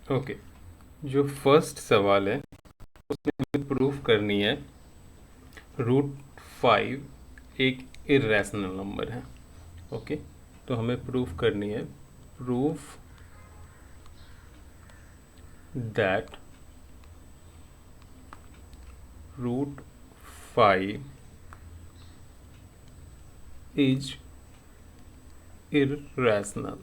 Okay, जो first सवाल है उसमें हमें प्रूफ करनी है √5 एक इरेशनल नंबर है। ओके, तो हमें प्रूफ करनी है, proof that √5 is irrational।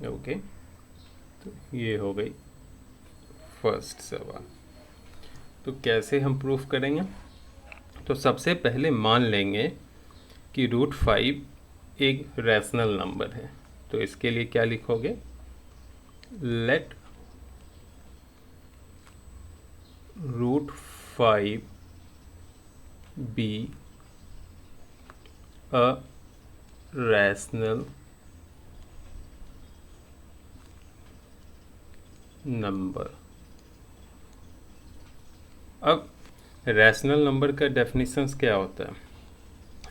Okay, तो ये हो गई फर्स्ट सवाल। तो कैसे हम प्रूफ करेंगे? तो सबसे पहले मान लेंगे कि √5 एक रैशनल नंबर है। तो इसके लिए क्या लिखोगे? Let √5 be a rational number. अब रैशनल नंबर का डेफिनेशंस क्या होता है?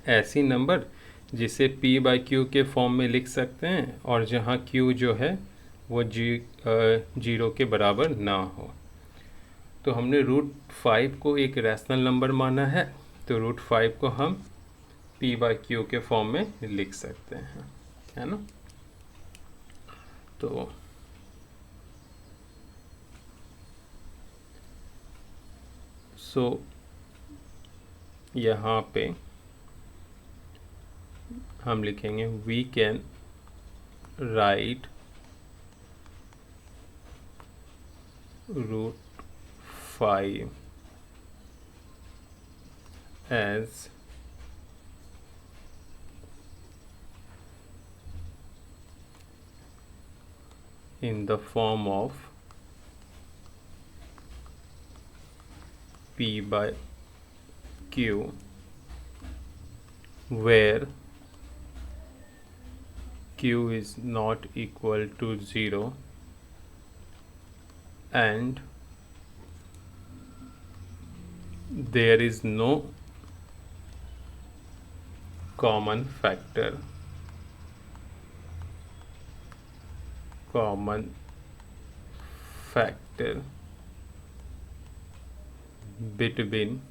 ऐसी नंबर जिसे p/q के फॉर्म में लिख सकते हैं और जहाँ q जो है वो जीरो के बराबर ना हो। तो हमने √5 को एक रैशनल नंबर माना है, तो √5 को हम p/q के फॉर्म में लिख सकते हैं, है ना? तो यहाँ पे हम लिखेंगे we can write √5 as in the form of p/q where q is not equal to 0 and there is no common factor between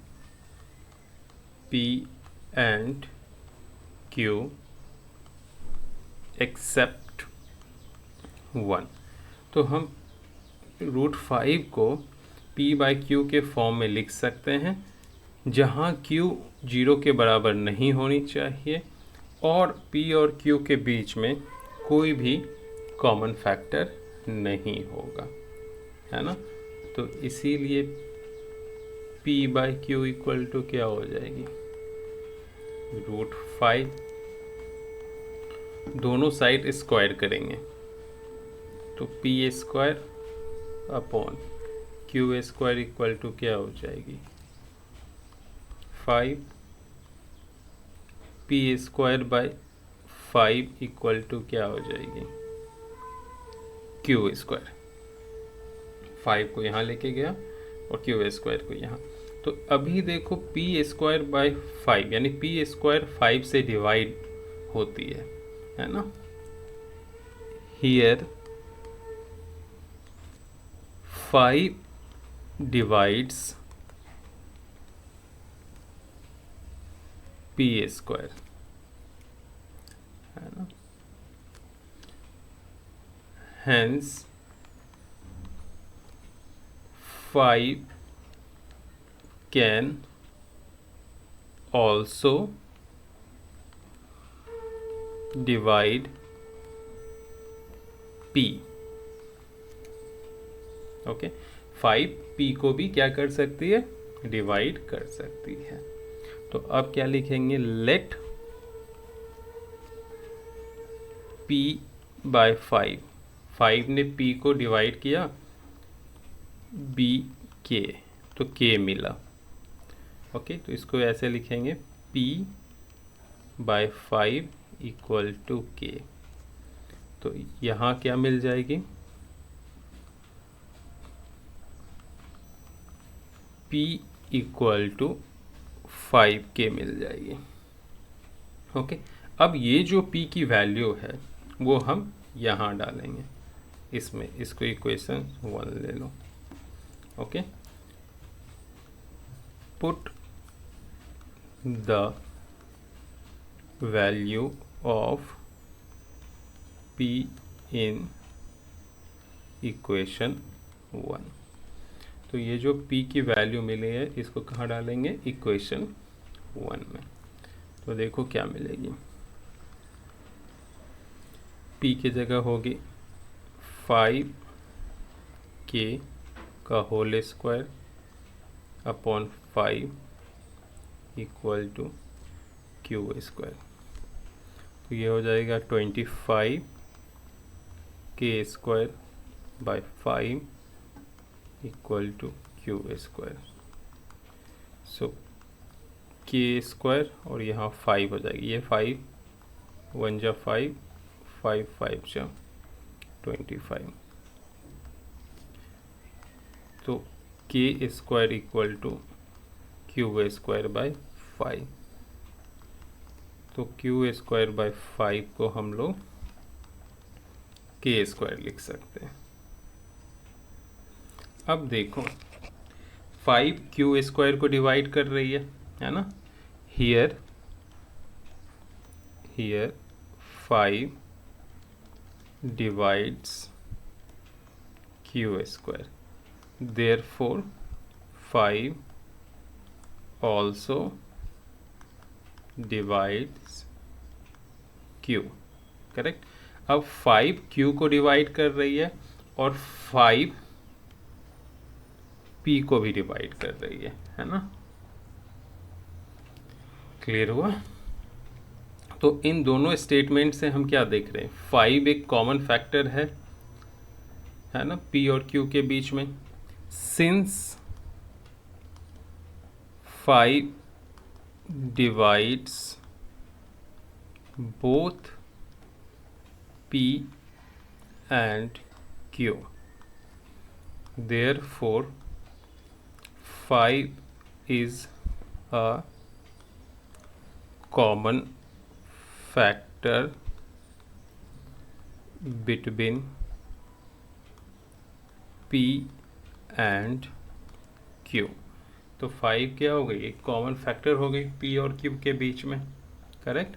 p and q except 1। तो हम √5 को p/q के फॉर्म में लिख सकते हैं जहाँ q 0 के बराबर नहीं होनी चाहिए और p और q के बीच में कोई भी कॉमन फैक्टर नहीं होगा, है ना? तो इसीलिए p/q इक्वल टू क्या हो जाएगी? √5। दोनों साइड स्क्वायर करेंगे तो p² upon q² equal to क्या हो जाएगी? 5। p²/5 इक्वल टू क्या हो जाएगी? q²। 5 को यहाँ लेके गया और q² को यहाँ। तो अभी देखो p²/5 यानी p² 5 से डिवाइड होती है ना? हियर 5 डिवाइड्स p², है ना? Hence 5 can also divide p। Okay, 5 p को भी क्या कर सकती है? डिवाइड कर सकती है। तो अब क्या लिखेंगे? लेट p/5, 5 ने p को डिवाइड किया b k, तो k मिला। ओके, तो इसको ऐसे लिखेंगे p/5 इक्वल टू k। तो यहाँ क्या मिल जाएगी? p इक्वल टू 5k मिल जाएगी। ओके, अब ये जो p की वैल्यू है वो हम यहाँ डालेंगे इसमें, इसको इक्वेशन 1 ले लो। Okay, put the value of p in equation 1। तो ये जो p की वैल्यू मिली है इसको कहाँ डालेंगे, इक्वेशन 1 में। तो देखो क्या मिलेगी, p की जगह होगी 5k का whole square upon 5 equal to Q square. तो ये हो जाएगा 25k square by 5 equal to Q square. So k square और यहाँ 5 हो जाएगी, ये 5 1 जा 5, 5 5 जा 25। तो k square equal to Q square by 5। तो क्यू स्क्वायर बाय 5 को हम लोग k स्क्वायर लिख सकते हैं। अब देखो 5 क्यू स्क्वायर को डिवाइड कर रही है ना। Here 5 divides q square, therefore 5 also divides q। Correct. अब 5 q को डिवाइड कर रही है और 5 p को भी डिवाइड कर रही है ना। क्लियर हुआ। तो इन दोनों स्टेटमेंट से हम क्या देख रहे हैं, 5 एक कॉमन फैक्टर है ना p और q के बीच में। Since 5 divides both p and q, therefore 5 is a common factor between p and q। तो 5 क्या हो गई, एक कॉमन फैक्टर हो गई p और q के बीच में। करेक्ट।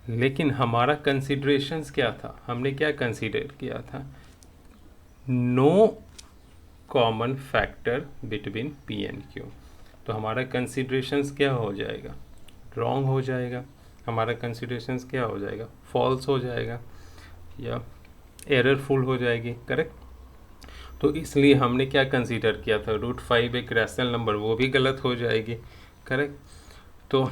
लेकिन हमारा कंसिडरेशंस क्या था, हमने क्या कंसीडर किया था, no common factor between p and q। तो हमारा कंसिडरेशंस क्या हो जाएगा, रॉन्ग हो जाएगा। हमारा कंसिडरेशंस क्या हो जाएगा, फॉल्स हो जाएगा या एररफुल हो जाएगी। करेक्ट। तो इसलिए हमने क्या कंसीडर किया था, √5 एक रैशनल नंबर, वो भी गलत हो जाएगी। करेक्ट। तो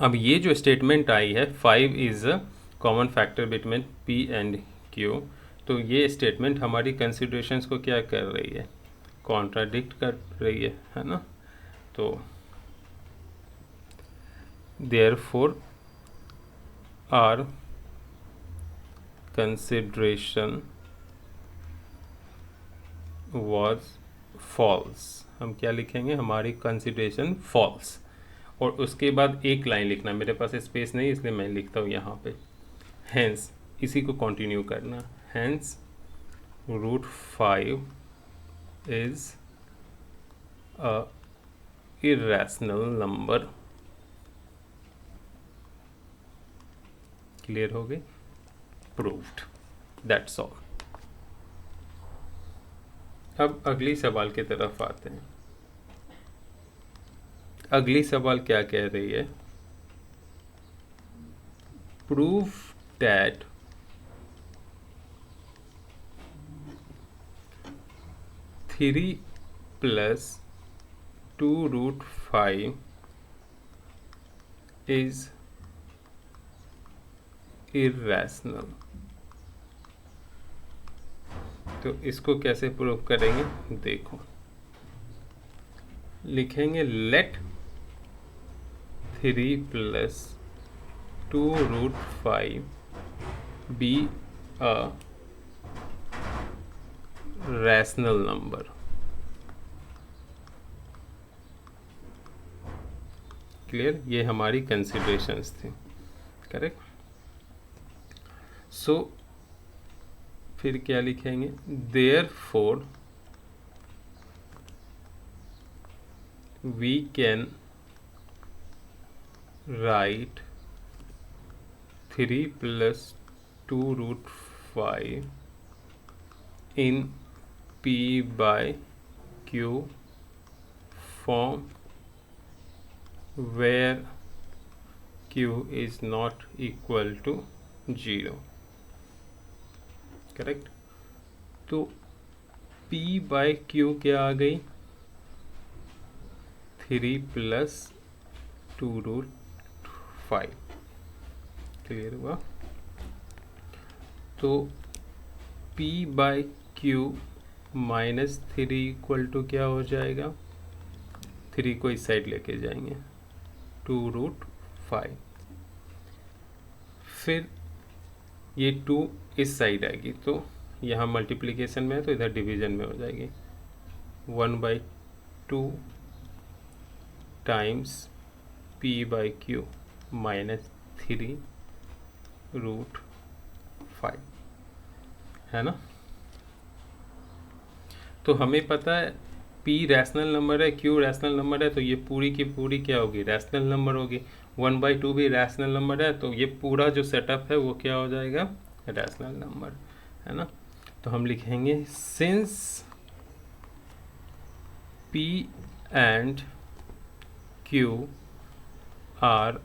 अब ये जो स्टेटमेंट आई है 5 is a common factor between p and q, तो ये स्टेटमेंट हमारी कंसिडरेशंस को क्या कर रही है, कॉन्ट्राडिक्ट कर रही है ना। तो therefore our consideration was false। हम क्या लिखेंगे, हमारी कंसिडरेशन फॉल्स। और उसके बाद एक लाइन लिखना, मेरे पास स्पेस नहीं इसलिए मैं लिखता हूँ यहाँ पे, हैंस इसी को कंटिन्यू करना, hence √5 is a irrational number. Clear हो गई, प्रूव्ड, दैट्स ऑल। अब अगली सवाल की तरफ आते हैं। अगली सवाल क्या कह रही है, प्रूव दैट 3 + 2√5 इज इरेशनल। तो इसको कैसे प्रूव करेंगे, देखो लिखेंगे let 3 + 2√5 be a rational number. Clear, ये हमारी कंसिडरेशंस थी, करेक्ट। सो फिर क्या लिखेंगे, therefore we can write 3 + 2√5 in P/Q form where Q is not equal to 0, correct. तो P/Q क्या आ गई, 3 + 2√5, क्लियर हुआ। तो P/Q -3 = क्या हो जाएगा, 3 को इस साइड लेके जाएंगे, 2√5। फिर ये 2 इस साइड आएगी, तो यहाँ मल्टीप्लिकेशन में है तो इधर डिवीजन में हो जाएगी, 1/2 टाइम्स P/Q -3√5, है ना। तो हमें पता है P रैशनल नंबर है, Q रैशनल नंबर है, तो ये पूरी की पूरी क्या होगी, रैशनल नंबर होगी। 1/2 भी रैशनल नंबर है, तो ये पूरा जो सेटअप है वो क्या हो जाएगा, रैशनल नंबर, है ना। तो हम लिखेंगे since P and Q are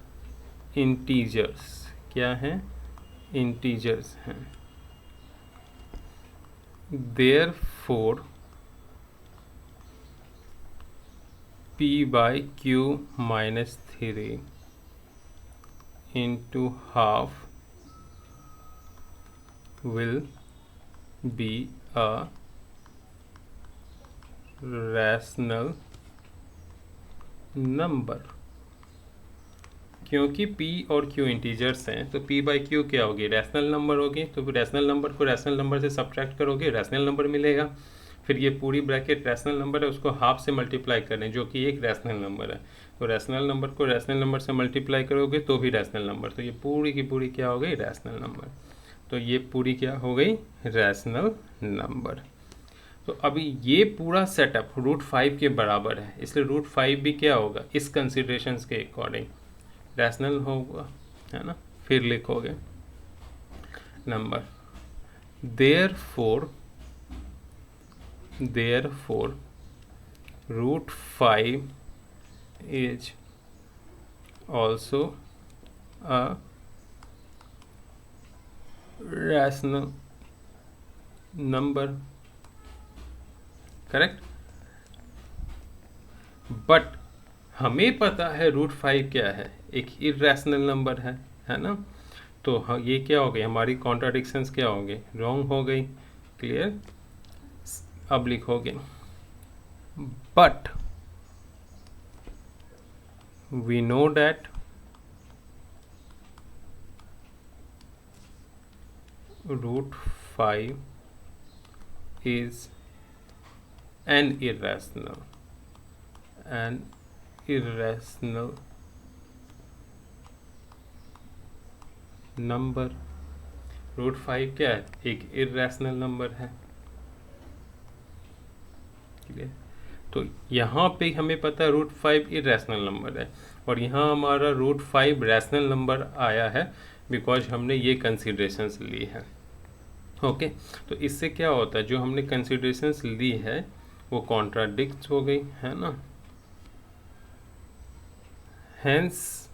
integers, क्या हैं, इंटीजर्स हैं, therefore P/Q -3 into half will be a rational number। क्योंकि P और Q इंटीजर्स हैं, तो P/Q क्या होगी, रैशनल नंबर होगी। तो रैशनल नंबर को रैशनल नंबर से सब्ट्रैक्ट करोगे, रैशनल नंबर मिलेगा। फिर ये पूरी ब्रैकेट रैशनल नंबर है, उसको हाफ से मल्टीप्लाई करें, जो कि एक रैशनल नंबर है। तो रैशनल नंबर को रैशनल नंबर से मल्टीप्लाई करोगे तो भी रैशनल नंबर, तो ये पूरी की पूरी क्या हो गई, रैशनल नंबर। तो ये पूरी क्या हो गई, रैशनल नंबर। तो अभी ये पूरा सेटअप √5 के बराबर है, इसलिए √5 भी क्या होगा, इस कंसिडरेशंस के अकॉर्डिंग रैशनल होगा, है ना। फिर लिखोगे number, therefore √5 is also a rational number, correct. But हमें पता है √5 क्या है, एक इरेशनल नंबर है ना। तो ये क्या हो गई, हमारी कॉन्ट्राडिक्शंस क्या हो गई, रॉन्ग हो गई, क्लियर। अब लिखोगे but we know that √5 is an irrational number. √5 क्या है, एक इरेशनल नंबर है, क्लियर। तो यहाँ पे हमें पता है √5 इरेशनल नंबर है, और यहाँ हमारा √5 रैशनल नंबर आया है बिकॉज हमने ये कंसिडरेशंस ली है। ओके, तो इससे क्या होता है, जो हमने कंसिडरेशंस ली है वो कॉन्ट्राडिक्ट हो गई, है ना। Hence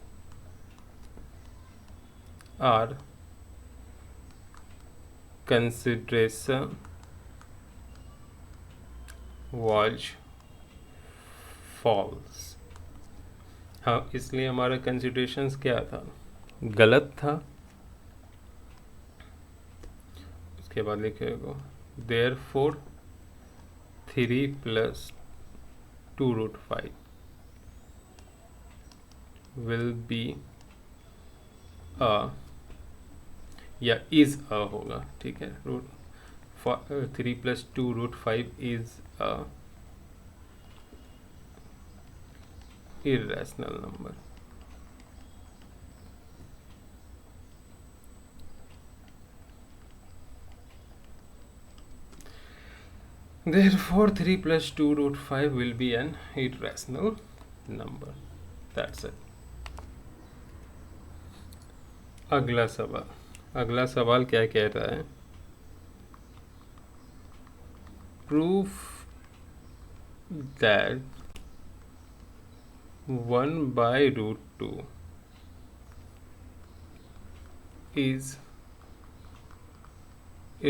our consideration was false। हाँ, इसलिए हमारा कंसिडरेशंस क्या था, गलत था। उसके बाद लिखेगा therefore 3 + 2√5 will be a, या is a होगा, ठीक है। 3 + 2√5 is a irrational number। Therefore 3 plus 2 root 5 will be an irrational number. That's it. अगला सवाल क्या कह रहा है? Proof that 1 by root 2 is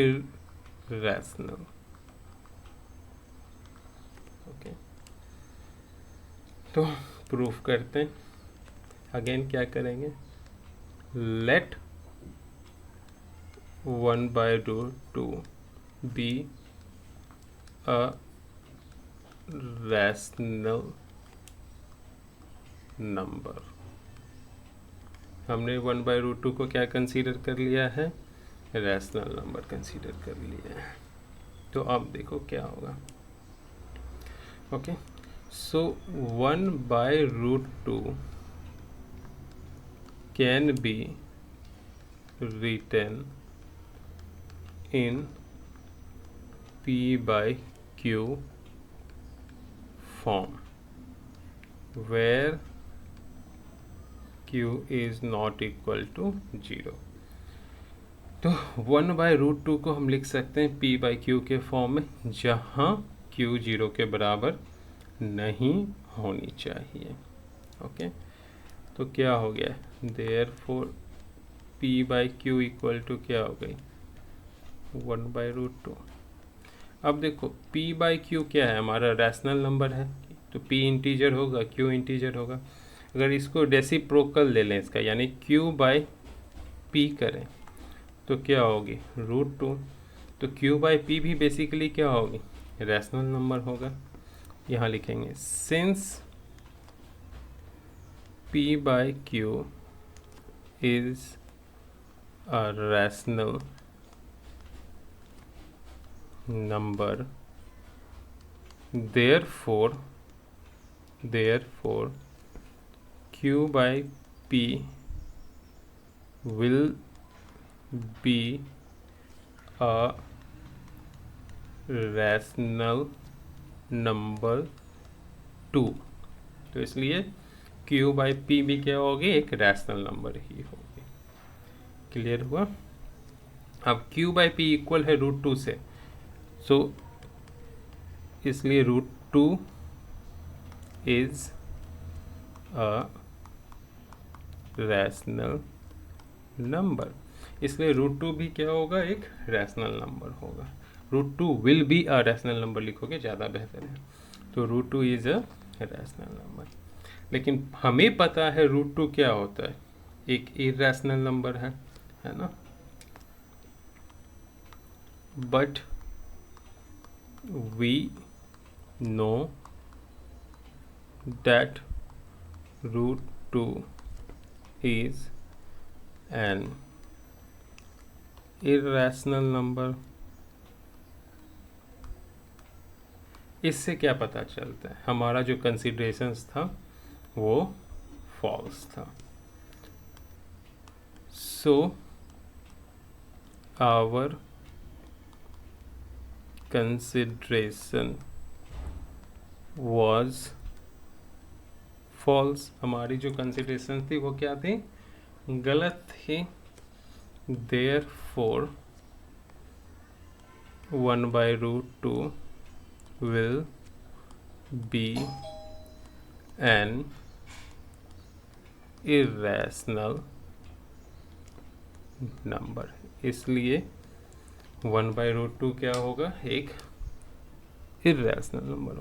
irrational. Okay, तो प्रूफ करते हैं. अगेन क्या करेंगे? Let 1 by root 2 be a rational number. हमने 1 by root 2 को क्या कंसीडर कर लिया है? रैशनल नंबर कंसीडर कर लिया है. तो अब देखो क्या होगा. Okay, so 1 by root 2 can be written in P by Q form where Q is not equal to 0. तो 1 by root 2 को हम लिख सकते हैं P by Q के फॉर्म में, जहाँ Q 0 के बराबर नहीं होनी चाहिए. ओके, तो क्या हो गया? Therefore P by Q equal to क्या हो गई? 1 by root 2. अब देखो P by Q क्या है? हमारा रैशनल नंबर है, तो P इंटीजर होगा, Q इंटीजर होगा. अगर इसको रेसिप्रोकल ले लें इसका, यानी Q by P करें, तो क्या होगी? रूट 2. तो Q by P भी बेसिकली क्या होगी? रैशनल नंबर होगा. यहाँ लिखेंगे since P by Q is a rational number, therefore Q by P will be a rational number 2. तो इसलिए Q by P भी क्या होगी? एक रैशनल नंबर ही होगी. क्लियर हुआ? अब Q by P इक्वल है रूट 2 से, सो इसलिए root 2 is a rational number. इसलिए रूट 2 भी क्या होगा? एक रैशनल नंबर होगा. Root 2 will be a rational number लिखोगे ज़्यादा बेहतर है. तो root 2 is a rational number. लेकिन हमें पता है रूट 2 क्या होता है? एक इरैशनल नंबर है ना. But we know that root 2 is an irrational number. इससे क्या पता चलता है? हमारा जो कंसिडरेशंस था वो फॉल्स था. So our consideration was false. हमारी जो consideration थी वो क्या थी? गलत थी. therefore 1 by root 2 will be an irrational number. इसलिए 1 by root 2 क्या होगा? एक इरैशनल नंबर.